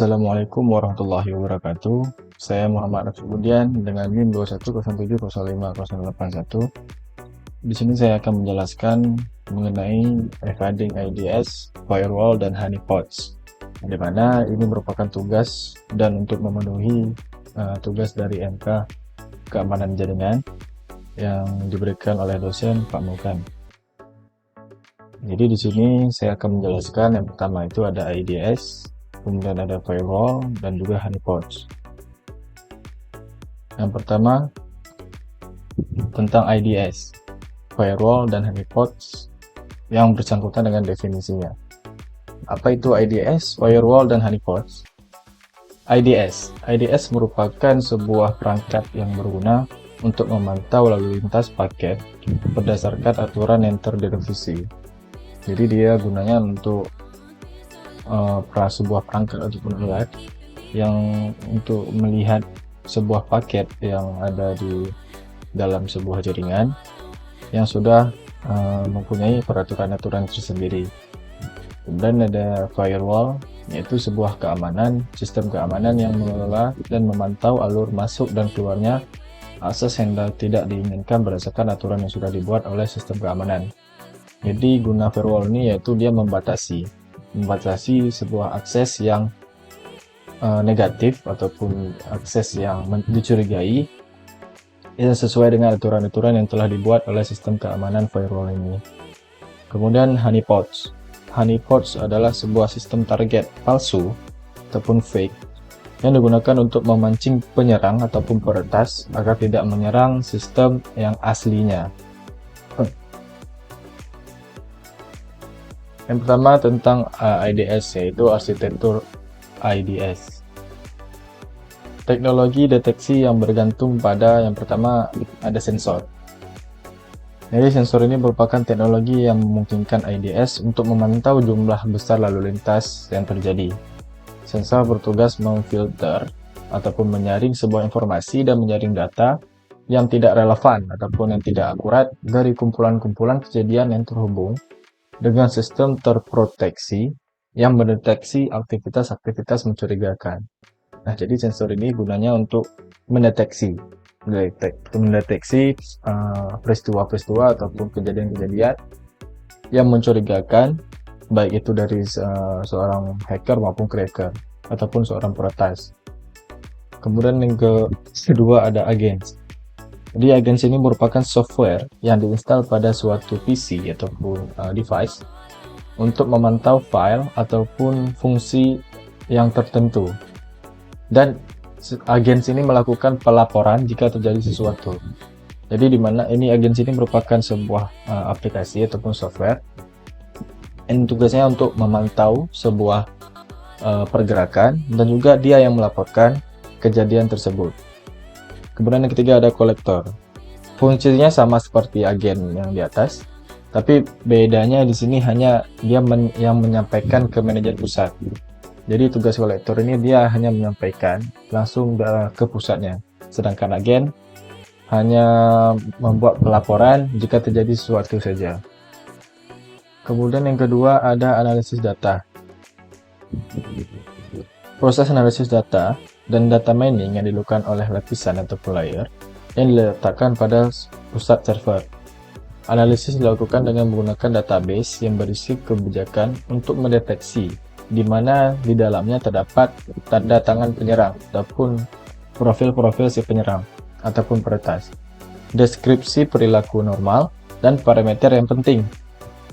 Assalamualaikum warahmatullahi wabarakatuh. Saya Muhammad Rafiudian dengan NIM 2107058081. Di sini saya akan menjelaskan mengenai evading IDS, firewall, dan honeypots, di mana ini merupakan tugas dan untuk memenuhi tugas dari MK keamanan jaringan yang diberikan oleh dosen Pak Mukan. Jadi di sini saya akan menjelaskan yang pertama itu ada IDS, kemudian ada firewall dan juga honeypots. Yang pertama tentang IDS, firewall dan honeypots yang bersangkutan dengan definisinya. Apa itu IDS, firewall, dan honeypots? IDS merupakan sebuah perangkat yang berguna untuk memantau lalu lintas paket berdasarkan aturan yang terdefinisi. Jadi dia gunanya untuk sebuah perangkat ataupun alat yang untuk melihat sebuah paket yang ada di dalam sebuah jaringan yang sudah mempunyai peraturan-aturan tersendiri. Kemudian ada firewall, yaitu sebuah sistem keamanan yang mengelola dan memantau alur masuk dan keluarnya akses yang tidak diinginkan berdasarkan aturan yang sudah dibuat oleh sistem keamanan. Jadi guna firewall ini yaitu dia membatasi sebuah akses yang negatif ataupun akses yang dicurigai yang sesuai dengan aturan-aturan yang telah dibuat oleh sistem keamanan firewall ini. Kemudian honeypots adalah sebuah sistem target palsu ataupun fake yang digunakan untuk memancing penyerang ataupun peretas agar tidak menyerang sistem yang aslinya. Yang pertama tentang IDS, yaitu arsitektur IDS. Teknologi deteksi yang bergantung pada yang pertama ada sensor. Jadi sensor ini merupakan teknologi yang memungkinkan IDS untuk memantau jumlah besar lalu lintas yang terjadi. Sensor bertugas memfilter ataupun menyaring sebuah informasi dan menyaring data yang tidak relevan ataupun yang tidak akurat dari kumpulan-kumpulan kejadian yang terhubung dengan sistem terproteksi yang mendeteksi aktivitas-aktivitas mencurigakan. Nah, jadi sensor ini gunanya untuk mendeteksi peristiwa-peristiwa ataupun kejadian-kejadian yang mencurigakan, baik itu dari seorang hacker maupun cracker ataupun seorang peretas. Kemudian yang kedua ada agens. Jadi agens ini merupakan software yang diinstal pada suatu PC ataupun device untuk memantau file ataupun fungsi yang tertentu. Dan agens ini melakukan pelaporan jika terjadi sesuatu. Jadi di mana ini agens ini merupakan sebuah aplikasi ataupun software yang tugasnya untuk memantau sebuah pergerakan dan juga dia yang melaporkan kejadian tersebut. Kemudian yang ketiga ada kolektor. Fungsinya sama seperti agen yang di atas, tapi bedanya di sini hanya dia yang menyampaikan ke manajer pusat. Jadi tugas kolektor ini dia hanya menyampaikan langsung ke pusatnya, sedangkan agen hanya membuat pelaporan jika terjadi sesuatu saja. Kemudian yang kedua ada analisis data. Proses analisis data dan data mining yang dilakukan oleh lapisan ataupun layer yang diletakkan pada pusat server. Analisis dilakukan dengan menggunakan database yang berisi kebijakan untuk mendeteksi di mana di dalamnya terdapat tanda tangan penyerang ataupun profil-profil si penyerang ataupun peretas, deskripsi perilaku normal, dan parameter yang penting.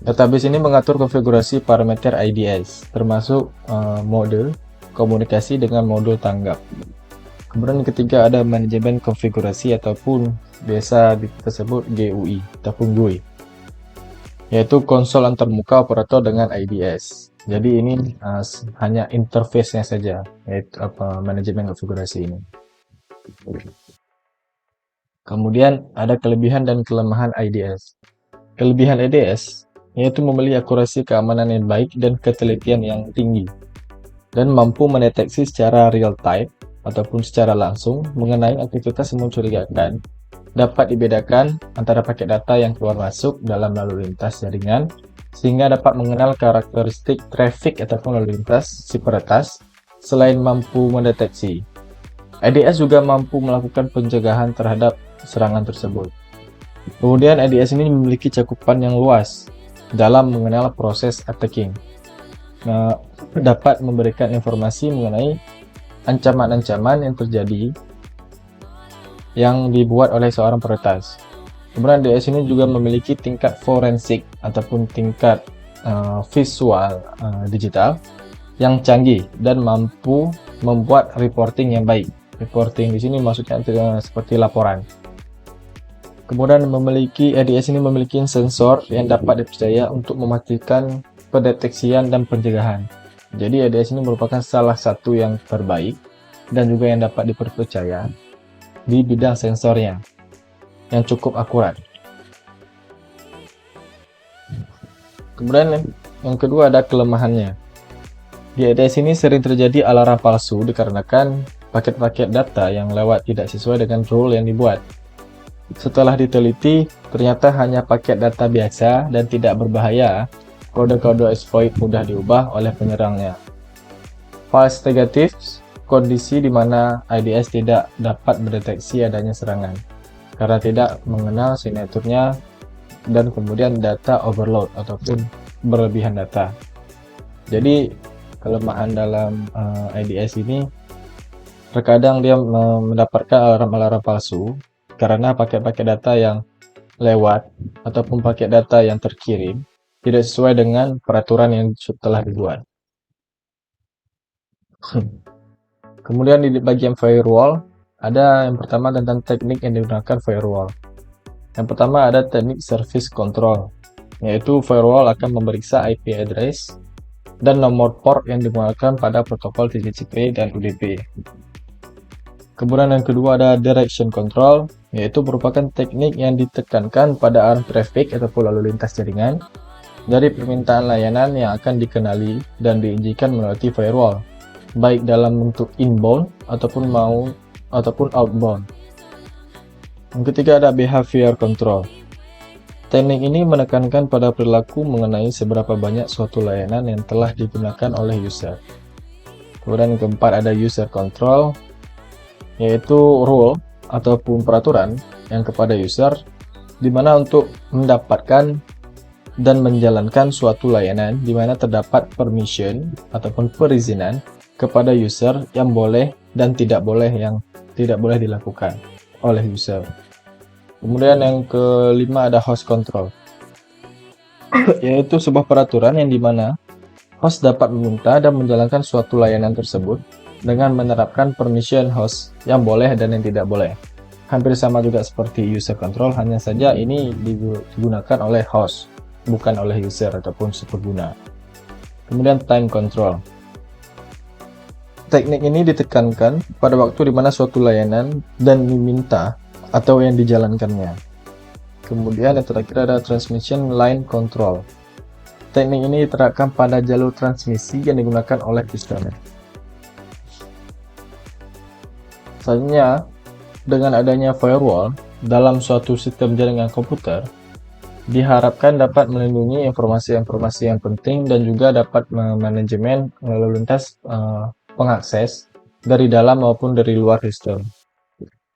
Database ini mengatur konfigurasi parameter IDS, termasuk mode komunikasi dengan modul tanggap. Kemudian yang ketiga ada manajemen konfigurasi ataupun biasa disebut GUI ataupun GUI, yaitu konsol antarmuka operator dengan IDS. Jadi ini hanya interface-nya saja, yaitu manajemen konfigurasi ini. Kemudian ada kelebihan dan kelemahan IDS. Kelebihan IDS yaitu memiliki akurasi keamanan yang baik dan ketelitian yang tinggi, dan mampu mendeteksi secara real time ataupun secara langsung mengenai aktivitas yang mencurigakan. Dapat dibedakan antara paket data yang keluar masuk dalam lalu lintas jaringan, sehingga dapat mengenal karakteristik traffic ataupun lalu lintas si peretas Selain mampu mendeteksi, IDS juga mampu melakukan pencegahan terhadap serangan tersebut. Kemudian IDS ini memiliki cakupan yang luas dalam mengenal proses attacking. Nah, dapat memberikan informasi mengenai ancaman-ancaman yang terjadi yang dibuat oleh seorang peretas. Kemudian IDS ini juga memiliki tingkat forensik ataupun tingkat visual digital yang canggih dan mampu membuat reporting yang baik. Reporting di sini maksudnya seperti laporan. Kemudian IDS ini memiliki sensor yang dapat dipercaya untuk memastikan pendeteksian dan pencegahan. Jadi IDS ini merupakan salah satu yang terbaik dan juga yang dapat dipercaya di bidang sensornya yang cukup akurat. Kemudian yang kedua ada kelemahannya. Di IDS ini sering terjadi alarm palsu dikarenakan paket-paket data yang lewat tidak sesuai dengan rule yang dibuat. Setelah diteliti, ternyata hanya paket data biasa dan tidak berbahaya. Kode-kode exploit mudah diubah oleh penyerangnya. False negatives, kondisi di mana IDS tidak dapat mendeteksi adanya serangan karena tidak mengenal signaturnya dan kemudian data overload ataupun berlebihan data. Jadi kelemahan dalam IDS ini terkadang dia mendapatkan alarm-alarm palsu karena paket-paket data yang lewat ataupun paket data yang terkirim tidak sesuai dengan peraturan yang telah dibuat. Kemudian di bagian firewall, ada yang pertama tentang teknik yang digunakan firewall. Yang pertama ada teknik service control, yaitu firewall akan memeriksa IP address dan nomor port yang digunakan pada protokol TCP dan UDP. Kemudian yang kedua ada direction control, yaitu merupakan teknik yang ditekankan pada arah traffic ataupun lalu lintas jaringan dari permintaan layanan yang akan dikenali dan diizinkan melalui firewall, baik dalam bentuk inbound ataupun outbound. Yang ketiga ada behavior control. Teknik ini menekankan pada perilaku mengenai seberapa banyak suatu layanan yang telah digunakan oleh user. Kemudian yang keempat ada user control, yaitu rule ataupun peraturan yang kepada user, di mana untuk mendapatkan dan menjalankan suatu layanan di mana terdapat permission ataupun perizinan kepada user yang boleh dan tidak boleh dilakukan oleh user. Kemudian yang kelima ada host control, yaitu sebuah peraturan yang dimana host dapat meminta dan menjalankan suatu layanan tersebut dengan menerapkan permission host yang boleh dan yang tidak boleh. Hampir sama juga seperti user control, hanya saja ini digunakan oleh host, bukan oleh user ataupun si pengguna. Kemudian time control. Teknik ini ditekankan pada waktu di mana suatu layanan dan diminta atau yang dijalankannya. Kemudian yang terakhir ada transmission line control. Teknik ini diterapkan pada jalur transmisi yang digunakan oleh customer. Selanjutnya, dengan adanya firewall dalam suatu sistem jaringan komputer, diharapkan dapat melindungi informasi-informasi yang penting dan juga dapat manajemen lalu lintas pengakses dari dalam maupun dari luar sistem.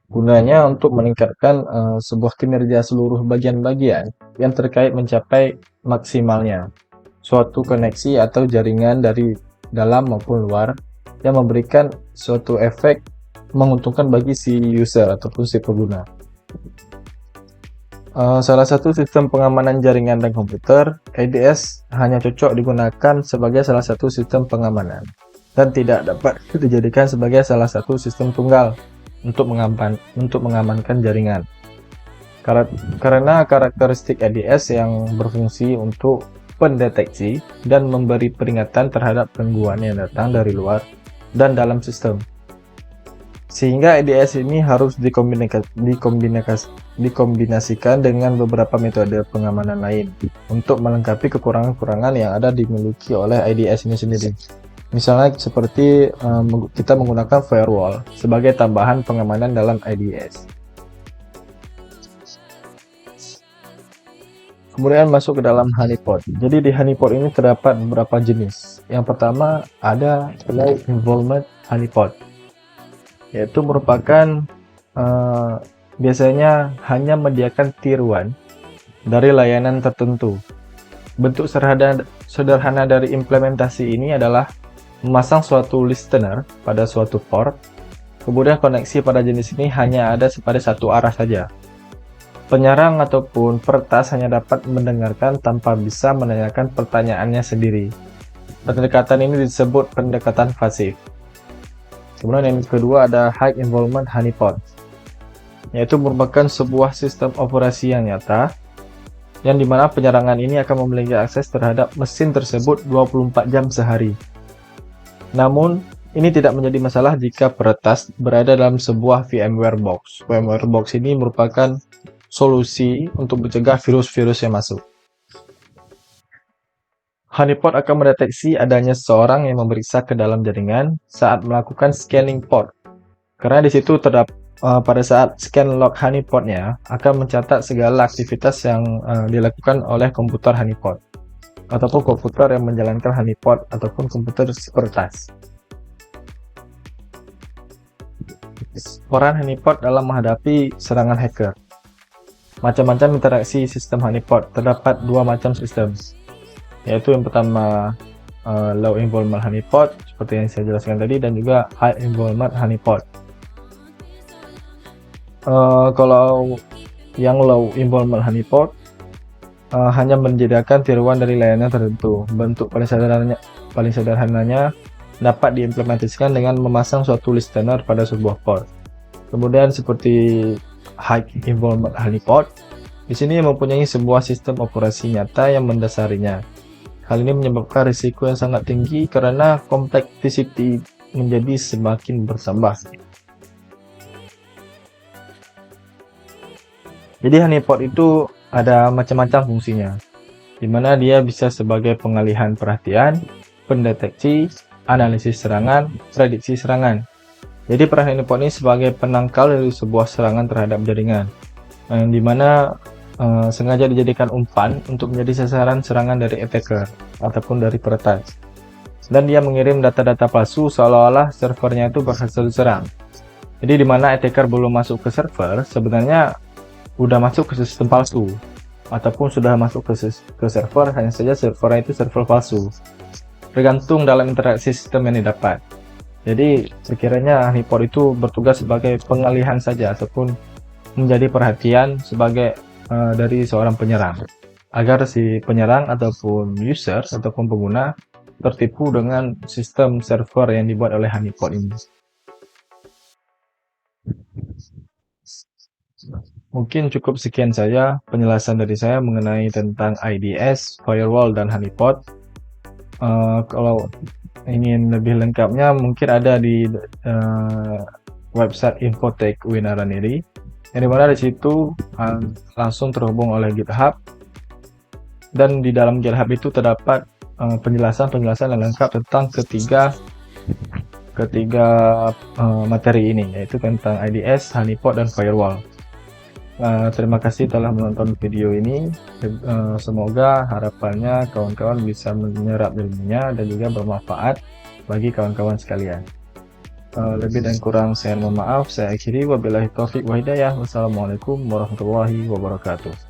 Gunanya untuk meningkatkan sebuah kinerja seluruh bagian-bagian yang terkait mencapai maksimalnya suatu koneksi atau jaringan dari dalam maupun luar yang memberikan suatu efek menguntungkan bagi si user ataupun si pengguna. Salah satu sistem pengamanan jaringan dan komputer, IDS hanya cocok digunakan sebagai salah satu sistem pengamanan dan tidak dapat dijadikan sebagai salah satu sistem tunggal untuk mengamankan jaringan. Karena karakteristik IDS yang berfungsi untuk pendeteksi dan memberi peringatan terhadap gangguan yang datang dari luar dan dalam sistem. Sehingga IDS ini harus dikombinasikan dengan beberapa metode pengamanan lain untuk melengkapi kekurangan-kekurangan yang ada dimiliki oleh IDS ini sendiri. Misalnya seperti kita menggunakan firewall sebagai tambahan pengamanan dalam IDS. Kemudian masuk ke dalam honeypot. Jadi di honeypot ini terdapat beberapa jenis. Yang pertama ada low involvement honeypot, yaitu merupakan biasanya hanya menyediakan tiruan dari layanan tertentu. Bentuk sederhana dari implementasi ini adalah memasang suatu listener pada suatu port, kemudian koneksi pada jenis ini hanya ada pada satu arah saja. Penyerang ataupun peretas hanya dapat mendengarkan tanpa bisa menanyakan pertanyaannya sendiri. Pendekatan ini disebut pendekatan pasif. Kemudian yang kedua ada high involvement honeypot, yaitu merupakan sebuah sistem operasi yang nyata, yang dimana penyerangan ini akan memiliki akses terhadap mesin tersebut 24 jam sehari. Namun, ini tidak menjadi masalah jika peretas berada dalam sebuah VMware box. VMware box ini merupakan solusi untuk mencegah virus-virus yang masuk. Honeypot akan mendeteksi adanya seseorang yang memeriksa ke dalam jaringan saat melakukan scanning port. Karena di situ pada saat scan log honeypotnya akan mencatat segala aktivitas yang dilakukan oleh komputer honeypot ataupun komputer yang menjalankan honeypot ataupun komputer peretas. Peran honeypot dalam menghadapi serangan hacker. Macam-macam interaksi sistem honeypot. Terdapat dua macam sistem, yaitu yang pertama low involvement honeypot seperti yang saya jelaskan tadi, dan juga high involvement honeypot. Kalau yang low involvement honeypot hanya menyediakan tiruan dari layanan tertentu. Bentuk paling sederhananya dapat diimplementasikan dengan memasang suatu listener pada sebuah port. Kemudian seperti high involvement honeypot, di sini mempunyai sebuah sistem operasi nyata yang mendasarinya. Hal ini menyebabkan risiko yang sangat tinggi karena complexity menjadi semakin bertambah. Jadi honeypot itu ada macam-macam fungsinya, di mana dia bisa sebagai pengalihan perhatian, pendeteksi, analisis serangan, prediksi serangan. Jadi peran honeypot ini sebagai penangkal dari sebuah serangan terhadap jaringan, di mana sengaja dijadikan umpan untuk menjadi sasaran serangan dari attacker ataupun dari peretas. Dan dia mengirim data-data palsu seolah-olah servernya itu berhasil diserang. Jadi di mana attacker belum masuk ke server, sebenarnya udah masuk ke sistem palsu, ataupun sudah masuk ke server, hanya saja servernya itu server palsu. Tergantung dalam interaksi sistem yang didapat. Jadi sekiranya honeypot itu bertugas sebagai pengalihan saja ataupun menjadi perhatian sebagai dari seorang penyerang, agar si penyerang ataupun user ataupun pengguna tertipu dengan sistem server yang dibuat oleh honeypot ini. Mungkin cukup sekian saja penjelasan dari saya mengenai tentang IDS, firewall, dan honeypot. Kalau ingin lebih lengkapnya mungkin ada di website Infotech Winaraniri, yang dimana di situ langsung terhubung oleh GitHub, dan di dalam GitHub itu terdapat penjelasan yang lengkap tentang ketiga materi ini, yaitu tentang IDS, honeypot, dan firewall. Terima kasih telah menonton video ini. Semoga harapannya kawan-kawan bisa menyerap ilmunya dan juga bermanfaat bagi kawan-kawan sekalian. Lebih dan kurang saya mohon maaf. Saya akhiri, wabillahi taufiq wa hidayah. Wassalamualaikum warahmatullahi wabarakatuh.